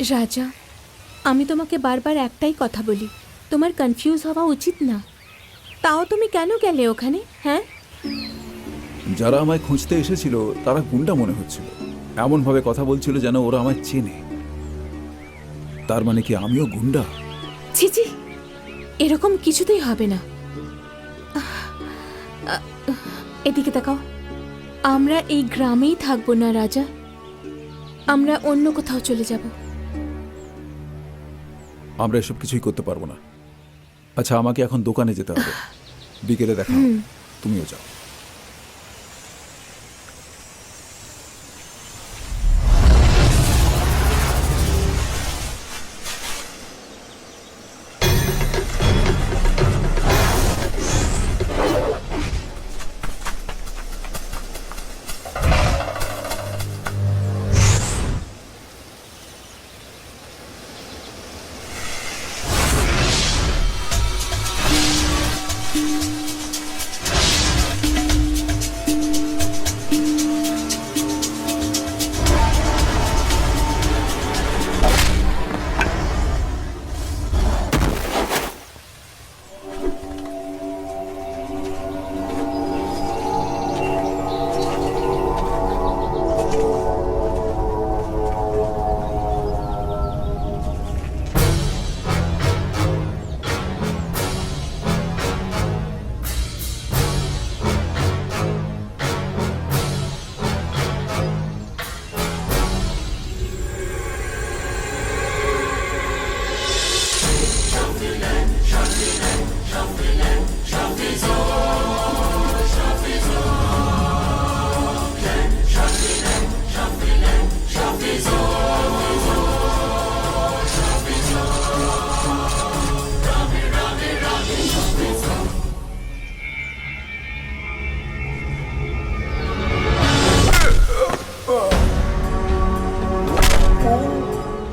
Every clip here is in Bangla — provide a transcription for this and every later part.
রাজা, আমি তোমাকে বারবার একটাই কথা বলি, তোমার কনফিউজ হওয়া উচিত না। তাও তুমি কেন গেলে ওখানে? হ্যাঁ, যারা আমায় খুঁজতে এসেছিল তারা গুন্ডা মনে হচ্ছিল, এমনভাবে কথা বলছিল যেন ওরা আমায় চেনে। তার মানে কি আমিও গুন্ডা? ছি ছি, এরকম কিছুতেই হবে না। এদিকে তাকাও। আমরা এই গ্রামেই থাকবো না রাজা, আমরা অন্য কোথাও চলে যাব। আমরা এসব কিছুই করতে পারবো না। আচ্ছা, আমাকে এখন দোকানে যেতে হবে, বিকেলে দেখা হবে। তুমিও যাও।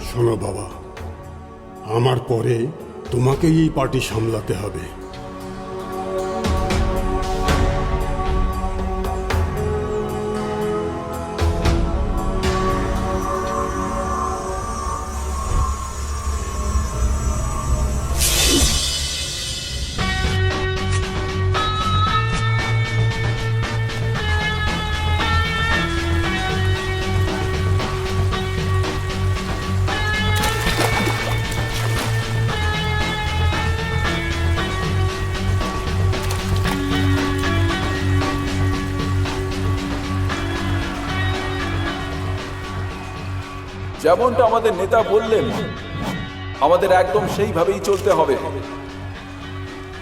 শোনো বাবা, আমার পরে তোমাকেই এই পার্টি সামলাতে হবে। যেমনটা আমাদের নেতা বললেন, আমাদের একদম সেইভাবেই চলতে হবে।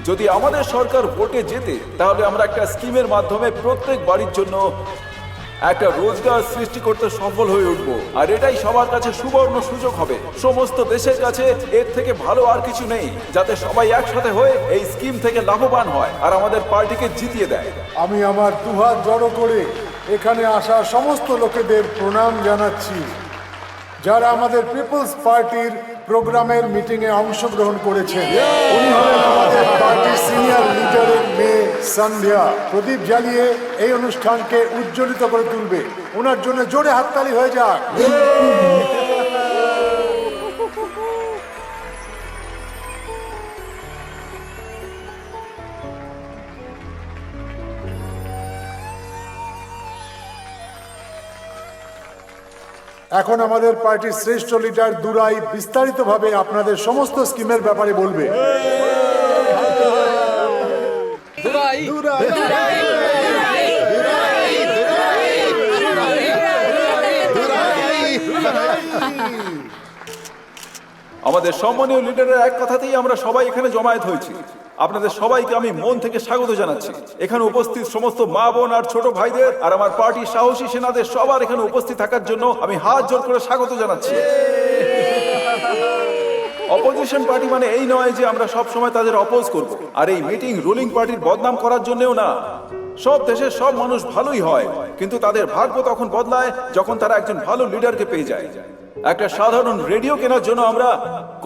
যদি আমাদের সরকার ভোটে জেতে, তাহলে আমরা একটা স্কিমের মাধ্যমে প্রত্যেক বাড়ির জন্য একটা রোজগার সৃষ্টি করতে সফল হয়ে উঠবো। আর এটাই সবার কাছে সুবর্ণ সুযোগ হবে। সমস্ত দেশের কাছে এর থেকে ভালো আর কিছু নেই, যাতে সবাই একসাথে হয়ে এই স্কিম থেকে লাভবান হয় আর আমাদের পার্টিকে জিতিয়ে দেয়। আমি আমার দুহাত জড়ো করে এখানে আসা সমস্ত লোকেদের প্রণাম জানাচ্ছি, যারা আমাদের পিপলস পার্টির প্রোগ্রামের মিটিংয়ে অংশগ্রহণ করেছেন। উনি হলেন আমাদের পার্টির সিনিয়র লিডারের মেয়ে সন্ধ্যা। প্রদীপ জ্বালিয়ে এই অনুষ্ঠানকে উজ্জ্বলিত করে তুলবে। ওনার জন্য জোরে হাততালি হয়ে যাক। এখন আমাদের পার্টির শ্রেষ্ঠ লিডার দুরাই বিস্তারিতভাবে আপনাদের সমস্ত স্কিমের ব্যাপারে বলবে। আমাদের সম্মানীয় লিডারের এক কথাতেই আমরা সবাই এখানে জমায়েত হয়েছি। আপনাদের সবাইকে আমি মন থেকে স্বাগত জানাচ্ছি। এখানে উপস্থিত সমস্ত মা বোন আর ছোট ভাইদের আর আমার পার্টির সাহসী সেনাদের সবার এখানে উপস্থিত থাকার জন্য আমি হাত জোর করে স্বাগত জানাচ্ছি। অপোজিশন পার্টি মানে এই নয় যে আমরা সব সময় তাদের অপোজ করব। আর এই মিটিং রুলিং পার্টির বদনাম করার জন্যও না। সব দেশের সব মানুষ ভালোই হয়, কিন্তু তাদের ভাগ্য তখন বদলায় যখন তারা একজন ভালো লিডারকে পেয়ে যায়। একটা সাধারণ রেডিও কেনার জন্য আমরা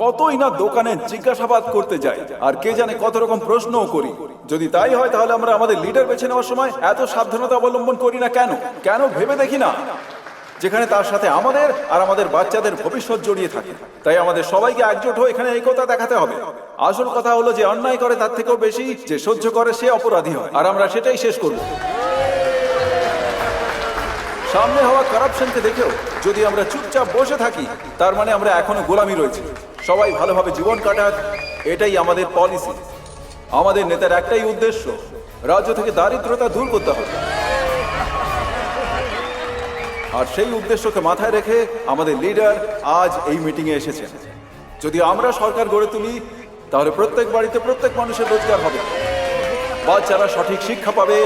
কতই না দোকানে জিজ্ঞাসাবাদ করতে যাই, আর কে জানে কত রকম প্রশ্নও করি। যদি তাই হয় তাহলে আমরা আমাদের লিডার বেছে নেওয়ার সময় এত সাবধানতা অবলম্বন করি না কেন? কেন ভেবে দেখি না যেখানে তার সাথে আমাদের আর আমাদের বাচ্চাদের ভবিষ্যৎ জড়িয়ে থাকে। তাই আমাদের সবাইকে একজোট হয়ে এখানে একতা দেখাতে হবে। আসল কথা হলো যে অন্যায় করে তার থেকেও বেশি যে সহ্য করে সে অপরাধী হয়, আর আমরা সেটাই শেষ করব। সামনে হওয়া কারাপশনকে দেখেও যদি আমরা চুপচাপ বসে থাকি, তার মানে আমরা এখনো গোলামি রয়েছি। সবাই ভালোভাবে জীবন কাটাক, এটাই আমাদের পলিসি। আমাদের নেতার একটাই উদ্দেশ্য, রাজ্য থেকে দারিদ্রতা দূর করতে হবে। আর সেই উদ্দেশ্যকে মাথায় রেখে আমাদের লিডার আজ এই মিটিংয়ে এসেছেন। যদি আমরা সরকার গড়ে তুলি, তাহলে প্রত্যেক বাড়িতে প্রত্যেক মানুষের রোজগার হবে, বাচ্চারা সঠিক শিক্ষা পাবে,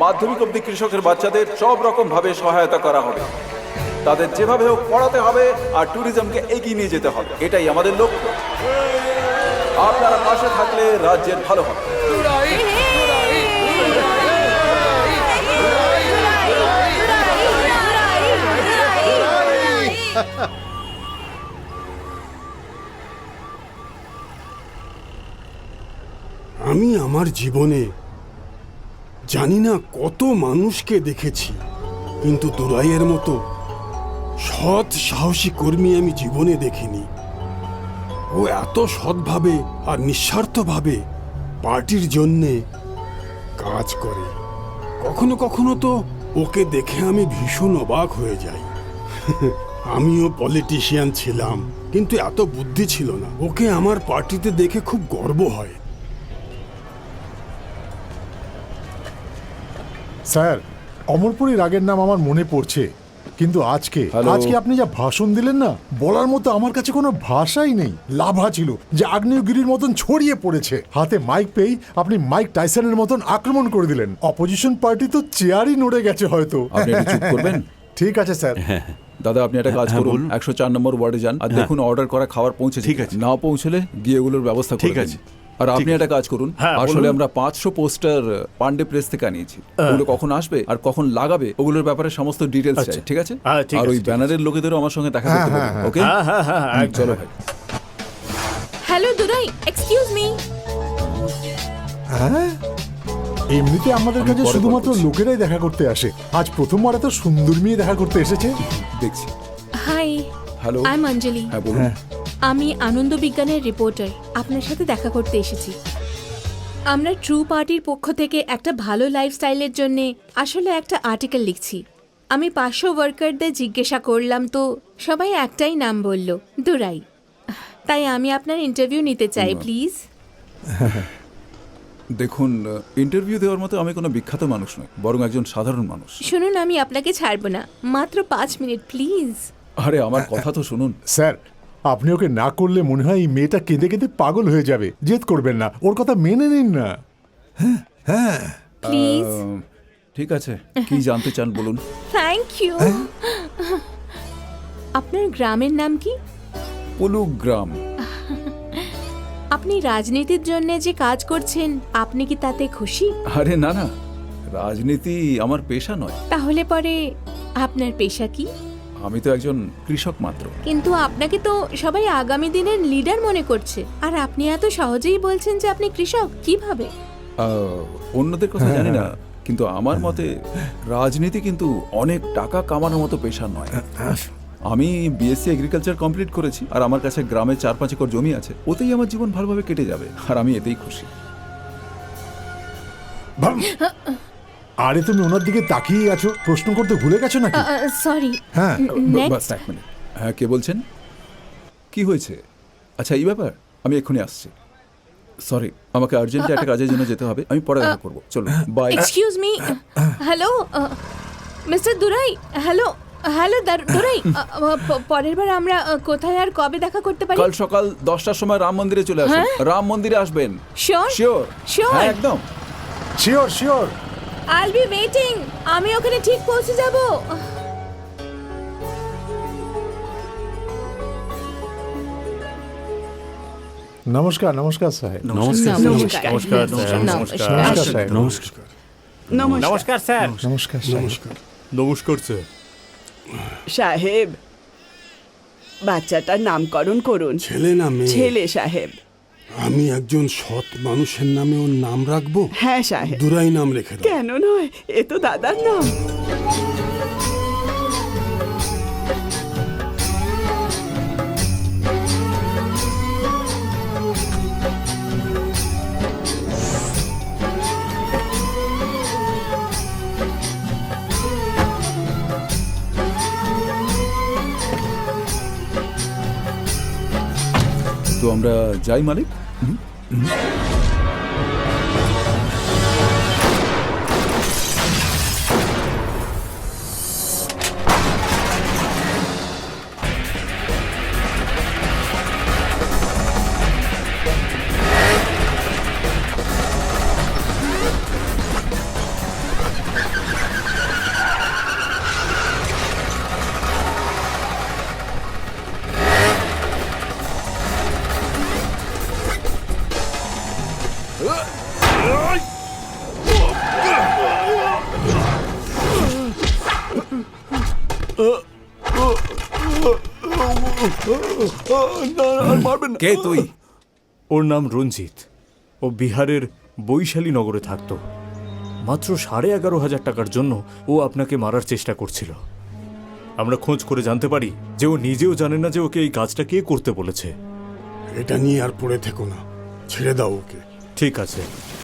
মাধ্যমিক অবধি কৃষকের বাচ্চাদের সব রকম ভাবে সহায়তা করা হবে, তাদের যেভাবে হোক পড়াতে হবে, আর ট্যুরিজমকে এগিয়ে নিয়ে যেতে হবে। এটাই আমাদের লক্ষ্য। আপনারা পাশে থাকলে রাজ্যের ভালো হবে। আমি আমার জীবনে জানি না কত মানুষকে দেখেছি, কিন্তু দুরাইয়ের মতো সৎ সাহসী কর্মী আমি জীবনে দেখিনি। ও এত সৎভাবে আর নিঃস্বার্থভাবে পার্টির জন্যে কাজ করে। কখনো কখনো তো ওকে দেখে আমি ভীষণ অবাক হয়ে যাই। আমিও পলিটিশিয়ান ছিলাম, কিন্তু এত বুদ্ধি ছিল না। ওকে আমার পার্টিতে দেখে খুব গর্ব হয়। স্যার, অমরপুরী রাগের নাম আমার মনে পড়ছে, কিন্তু আজকে আপনি যা ভাষণ দিলেন না, বলার মতো আমার কাছে কোনো ভাষাই নেই। লাভা ছিল যে আগ্নেয়গিরির মতন ছড়িয়ে পড়েছে। হাতে মাইক পেয়েই আপনি মাইক টাইসনের মতন আক্রমণ করে দিলেন। অপোজিশন পার্টি তো চেয়ারই নড়ে গেছে হয়তো। আপনি একটু চুপ করবেন? ঠিক আছে স্যার। দাদা, আপনি একটা কাজ করুন, 104 নম্বর ওয়ার্ডে যান আর দেখুন অর্ডার করা খাবার পৌঁছে। ঠিক আছে, না পৌঁছলে গিয়ে এগুলোর ব্যবস্থা ঠিক আছে। আর আপনি একটা কাজ করুন, আসলে আমরা 500 পোস্টার পান্ডে প্রেস থেকে আনিয়েছি। ওগুলো কখন আসবে আর কখন লাগাবে ওগুলোর ব্যাপারে সমস্ত ডিটেলস চাই। ঠিক আছে? আর ওই ব্যানারের লোকেদেরও আমার সঙ্গে দেখা করতে হবে। ওকে, চলো ভাই। Hello Durai, excuse me. হ্যাঁ, এমনিতে আমাদের কাছে শুধুমাত্র লোকেরাই দেখা করতে আসে, আজ প্রথমবার এত সুন্দর মেয়ে দেখা করতে এসেছে। দেখছি। হাই। হ্যালো, আই এম অঞ্জলি। হ্যাঁ বলুন। আমি আনন্দ বিজ্ঞানের রিপোর্টার, আপনার সাথে দেখা করতে এসেছি। আমরা ট্রু পার্টির পক্ষ থেকে একটা ভালো লাইফস্টাইলের জন্য আসলে একটা আর্টিকেল লিখছি। আমি 500 ওয়ার্কারদের জিজ্ঞাসা করলাম, তো সবাই একটাই নাম বলল, দুরাই। তাই আমি আপনার ইন্টারভিউ নিতে চাই, প্লিজ। দেখুন, ইন্টারভিউ দেওয়ার মতো আমি কোনো বিখ্যাত মানুষ নই, বরং একজন সাধারণ মানুষ। শুনুন, আমি আপনাকে ছাড়বো না, মাত্র 5 মিনিট প্লিজ। আরে আমার কথা তো শুনুন। স্যার, আপনি ওকে না করলে মনে হয় এই মেয়েটা কেঁদে কেঁদে পাগল হয়ে যাবে। জেদ করবেন না, ওর কথা মেনে নিন না। হ্যাঁ, প্লিজ। ঠিক আছে, কি জানতে চান বলুন। Thank you. আপনার গ্রামের নাম কি? পুলুক গ্রাম। আপনি রাজনীতির জন্য যে কাজ করছেন, আপনি কি তাতে খুশি? আরে না না, রাজনীতি আমার পেশা নয়। তাহলে পরে আপনার পেশা কি? আমি তো একজন কৃষক মাত্র। কিন্তু আপনাকে তো সবাই আগামী দিনের লিডার মনে করছে, আর আপনি এত সহজেই বলছেন যে আপনি কৃষক। কিভাবে? অন্যদের কথা জানি না, কিন্তু আমার মতে রাজনীতি কিন্তু অনেক টাকা কামানোর মতো পেশা নয়। আমি বিএসসি এগ্রিকালচার কমপ্লিট করেছি, আর আমার কাছে গ্রামে 4-5 একর জমি আছে। ওতেই আমার জীবন ভালোভাবে কেটে যাবে, আর আমি এতেই খুশি। আরে তুমি ওনার দিকে তাকিয়ে আছো, প্রশ্ন করতে ভুলে গেছো নাকি? সরি। হ্যাঁ, বাস এক মিনিট। হ্যাঁ, কে বলছেন? কি হয়েছে? আচ্ছা, এই ব্যাপার, আমি এক্ষুনি আসছি। সরি, আমাকে আর্জেন্টলি একটা কাজের জন্য যেতে হবে। আমি পরে দেখা করবো। চলো, bye. Excuse me. Hello mister Durai. Hello hello Durai, পরের বার আমরা কোথায় আর কবে দেখা করতে পারি? কাল সকাল 10টার সময় রাম মন্দিরে চলে আসুন। রাম মন্দিরে আসবেন। শিওর? Sure sure? হ্যাঁ, একদম sure sure. I will be waiting. আমি ওখানে ঠিক পৌঁছে যাব। নমস্কার নমস্কার সাহেব। নমস্কার নমস্কার সাহেব। নমস্কার। নমস্কার স্যার। নমস্কার নমস্কার। নমস্কার স্যার। সাহেব, বাচ্চাটার নামকরণ করুন। ছেলে না মেয়ে? ছেলে সাহেব। আমি একজন সৎ মানুষের নামে ওর নাম রাখবো? হ্যাঁ সাহেব। দুরাই নাম রেখে দাও। কেন নয়, এ তো দাদার নাম। তো আমরা যাই মালিক। কে তুই? ওর নাম রঞ্জিত। ও বিহারের বৈশালী নগরে থাকতো। মাত্র 11,500 টাকার জন্য ও আপনাকে মারার চেষ্টা করছিল। আমরা খোঁজ করে জানতে পারি যে ও নিজেও জানে না যে ওকে এই কাজটা কে করতে বলেছে। এটা নিয়ে আর পড়ে থেকো না, ছেড়ে দাও ওকে। ঠিক আছে,